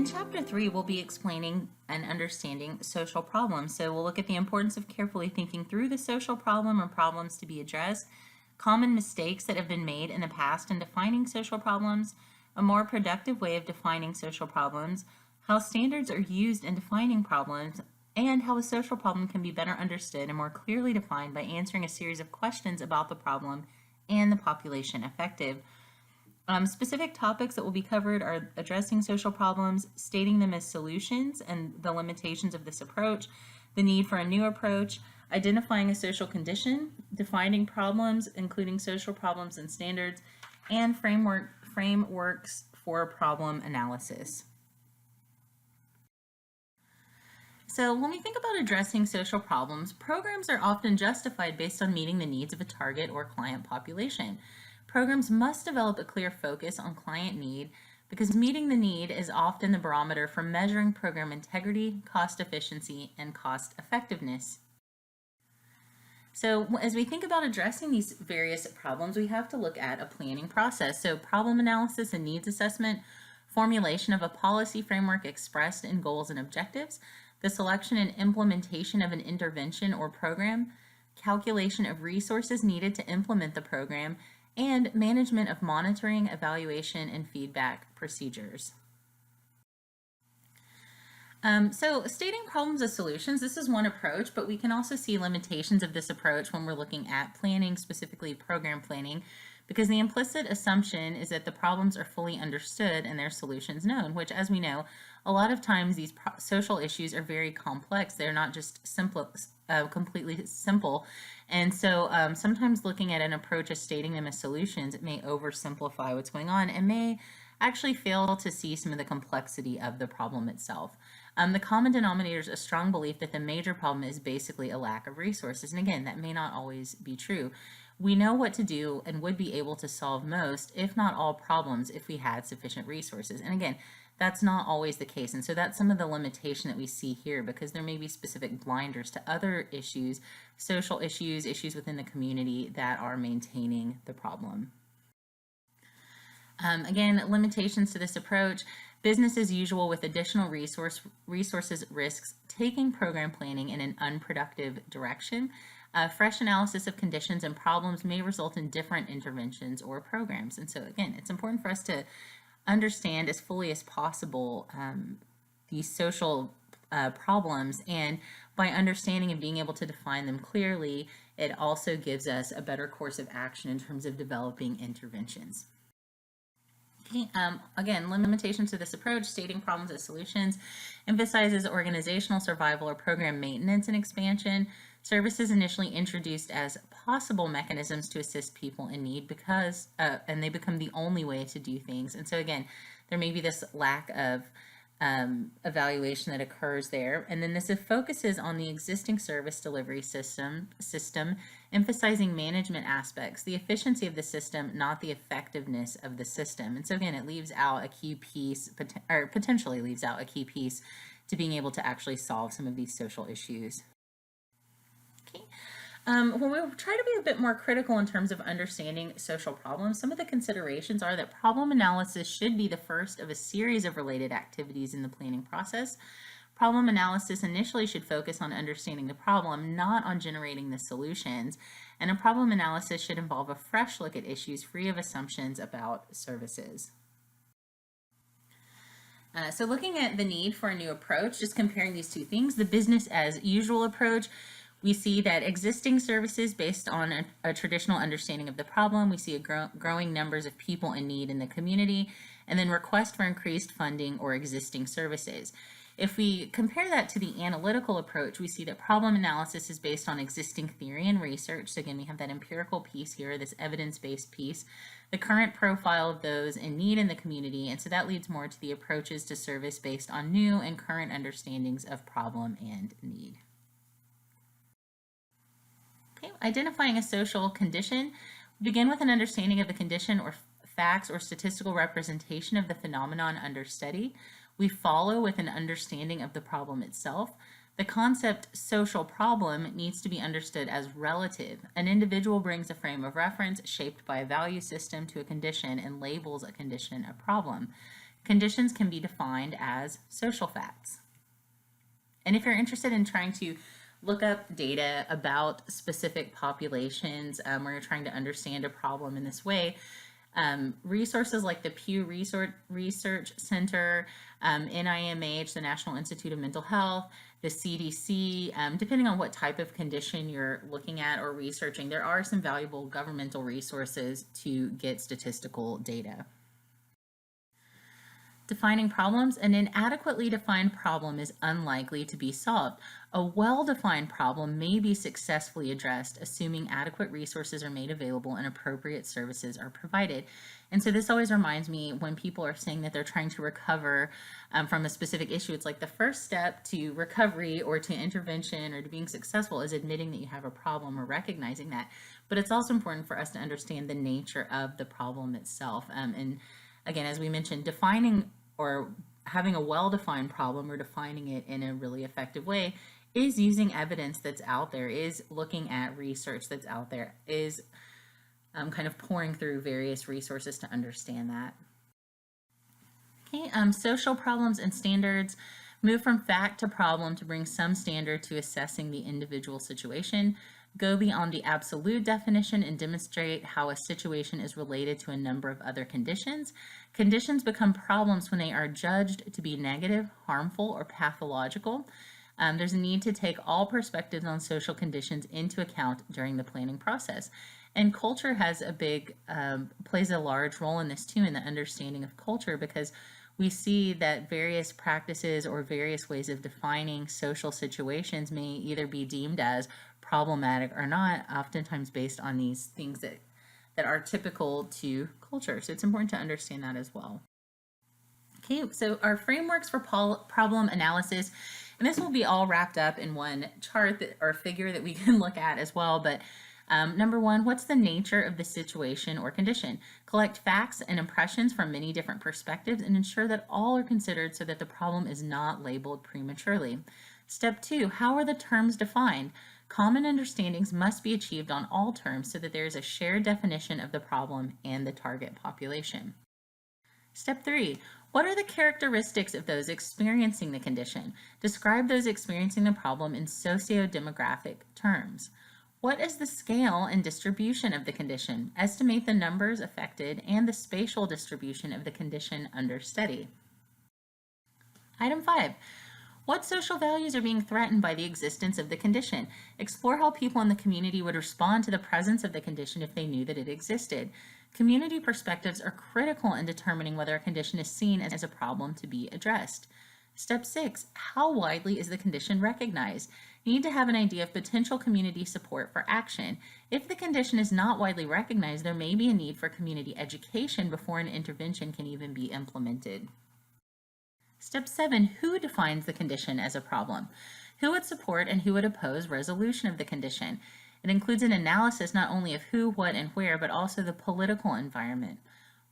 In Chapter 3, we'll be explaining and understanding social problems. So we'll look at the importance of carefully thinking through the social problem or problems to be addressed, common mistakes that have been made in the past in defining social problems, a more productive way of defining social problems, how standards are used in defining problems, and how a social problem can be better understood and more clearly defined by answering a series of questions about the problem and the population affected. Specific topics that will be covered are addressing social problems, stating them as solutions and the limitations of this approach, the need for a new approach, identifying a social condition, defining problems, including social problems and standards, and frameworks for problem analysis. So when we think about addressing social problems, programs are often justified based on meeting the needs of a target or client population. Programs must develop a clear focus on client need because meeting the need is often the barometer for measuring program integrity, cost efficiency, and cost effectiveness. So as we think about addressing these various problems, we have to look at a planning process. So problem analysis and needs assessment, formulation of a policy framework expressed in goals and objectives, the selection and implementation of an intervention or program, calculation of resources needed to implement the program, and management of monitoring, evaluation, and feedback procedures. So stating problems as solutions, this is one approach, but we can also see limitations of this approach when we're looking at planning, specifically program planning, because the implicit assumption is that the problems are fully understood and their solutions known, which, as we know, a lot of times these social issues are very complex. They're not just completely simple. And so sometimes looking at an approach as stating them as solutions, it may oversimplify what's going on and may actually fail to see some of the complexity of the problem itself. The common denominator is a strong belief that the major problem is basically a lack of resources. And again, that may not always be true. We know what to do and would be able to solve most, if not all, problems if we had sufficient resources. And again, that's not always the case. And so that's some of the limitation that we see here, because there may be specific blinders to other issues, social issues, issues within the community that are maintaining the problem. Again, limitations to this approach: business as usual with additional resources risks taking program planning in an unproductive direction. Fresh analysis of conditions and problems may result in different interventions or programs. And so again, it's important for us to understand as fully as possible these social problems, and by understanding and being able to define them clearly, it also gives us a better course of action in terms of developing interventions. Okay, again, limitations to this approach: stating problems as solutions, emphasizes organizational survival or program maintenance and expansion. Services initially introduced as possible mechanisms to assist people in need because, and they become the only way to do things. And so again, there may be this lack of evaluation that occurs there. And then this focuses on the existing service delivery system, emphasizing management aspects, the efficiency of the system, not the effectiveness of the system. And so again, it leaves out a key piece, or potentially leaves out a key piece to being able to actually solve some of these social issues. Okay. When we try to be a bit more critical in terms of understanding social problems, some of the considerations are that problem analysis should be the first of a series of related activities in the planning process. Problem analysis initially should focus on understanding the problem, not on generating the solutions, and a problem analysis should involve a fresh look at issues free of assumptions about services. So looking at the need for a new approach, just comparing these two things, the business as usual approach, we see that existing services based on a traditional understanding of the problem. We see growing numbers of people in need in the community, and then request for increased funding or existing services. If we compare that to the analytical approach, we see that problem analysis is based on existing theory and research. So again, we have that empirical piece here, this evidence-based piece, the current profile of those in need in the community, and so that leads more to the approaches to service based on new and current understandings of problem and need. Okay, identifying a social condition. We begin with an understanding of the condition or facts or statistical representation of the phenomenon under study. We follow with an understanding of the problem itself. The concept social problem needs to be understood as relative. An individual brings a frame of reference shaped by a value system to a condition and labels a condition a problem. Conditions can be defined as social facts. And if you're interested in trying to look up data about specific populations, or you're trying to understand a problem in this way, resources like the Pew Research Center, NIMH, the National Institute of Mental Health, the CDC, depending on what type of condition you're looking at or researching, there are some valuable governmental resources to get statistical data. Defining problems. An inadequately defined problem is unlikely to be solved. A well-defined problem may be successfully addressed, assuming adequate resources are made available and appropriate services are provided. And so this always reminds me when people are saying that they're trying to recover from a specific issue, it's like the first step to recovery or to intervention or to being successful is admitting that you have a problem or recognizing that. But it's also important for us to understand the nature of the problem itself. And again, as we mentioned, defining or having a well-defined problem or defining it in a really effective way is using evidence that's out there, is looking at research that's out there, is kind of pouring through various resources to understand that. Okay, social problems and standards. Move from fact to problem to bring some standard to assessing the individual situation. Go beyond the absolute definition and demonstrate how a situation is related to a number of other conditions. Conditions become problems when they are judged to be negative, harmful, or pathological. There's a need to take all perspectives on social conditions into account during the planning process. And culture has plays a large role in this too, in the understanding of culture, because we see that various practices or various ways of defining social situations may either be deemed as problematic or not, oftentimes based on these things that are typical to culture. So it's important to understand that as well. Okay, so our frameworks for problem analysis, and this will be all wrapped up in one chart or figure that we can look at as well, but number one, what's the nature of the situation or condition? Collect facts and impressions from many different perspectives and ensure that all are considered so that the problem is not labeled prematurely. Step two, how are the terms defined? Common understandings must be achieved on all terms so that there is a shared definition of the problem and the target population. Step three, what are the characteristics of those experiencing the condition? Describe those experiencing the problem in socio-demographic terms. What is the scale and distribution of the condition? Estimate the numbers affected and the spatial distribution of the condition under study. Item 5. What social values are being threatened by the existence of the condition? Explore how people in the community would respond to the presence of the condition if they knew that it existed. Community perspectives are critical in determining whether a condition is seen as a problem to be addressed. Step 6. How widely is the condition recognized? You need to have an idea of potential community support for action. If the condition is not widely recognized, there may be a need for community education before an intervention can even be implemented. Step 7, who defines the condition as a problem? Who would support and who would oppose resolution of the condition? It includes an analysis not only of who, what, and where, but also the political environment.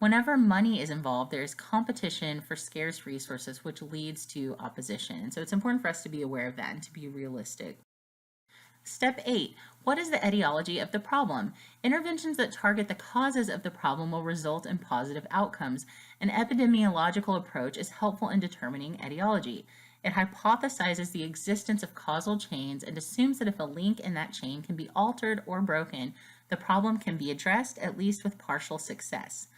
Whenever money is involved, there is competition for scarce resources, which leads to opposition. And so it's important for us to be aware of that and to be realistic. Step 8, what is the etiology of the problem? Interventions that target the causes of the problem will result in positive outcomes. An epidemiological approach is helpful in determining etiology. It hypothesizes the existence of causal chains and assumes that if a link in that chain can be altered or broken, the problem can be addressed, at least with partial success.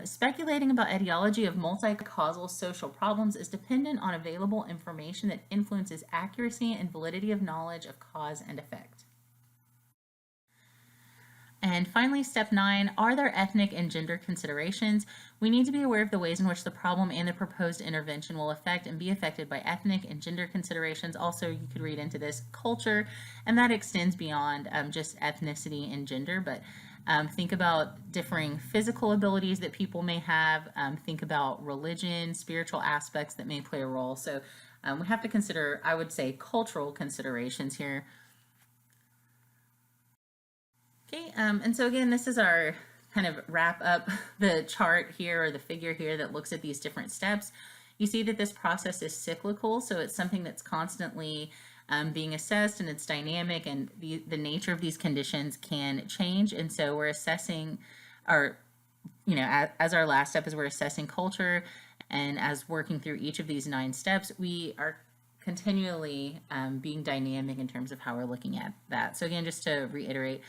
Speculating about etiology of multi-causal social problems is dependent on available information that influences accuracy and validity of knowledge of cause and effect. And finally, step 9, are there ethnic and gender considerations? We need to be aware of the ways in which the problem and the proposed intervention will affect and be affected by ethnic and gender considerations. Also, you could read into this culture, and that extends beyond just ethnicity and gender, but think about differing physical abilities that people may have. Think about religion, spiritual aspects that may play a role. So we have to consider, I would say, cultural considerations here. Okay, and so again, this is our kind of wrap up the chart here or the figure here that looks at these different steps. You see that this process is cyclical, so it's something that's constantly being assessed, and it's dynamic, and the nature of these conditions can change. And so we're assessing our, as our last step is we're assessing culture, And as working through each of these 9 steps, we are continually being dynamic in terms of how we're looking at that. So again, just to reiterate,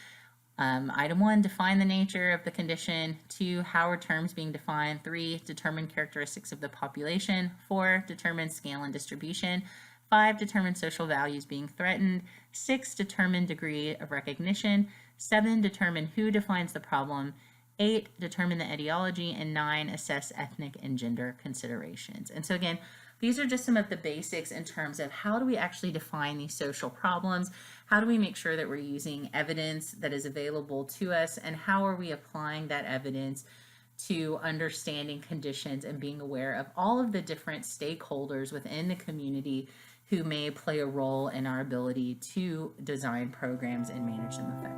item 1, define the nature of the condition. 2, how are terms being defined? 3, determine characteristics of the population. 4, determine scale and distribution. 5, determine social values being threatened. 6, determine degree of recognition. 7, determine who defines the problem. 8, determine the etiology. And 9, assess ethnic and gender considerations. And so again, these are just some of the basics in terms of how do we actually define these social problems? How do we make sure that we're using evidence that is available to us? And how are we applying that evidence to understanding conditions and being aware of all of the different stakeholders within the community who may play a role in our ability to design programs and manage them effectively?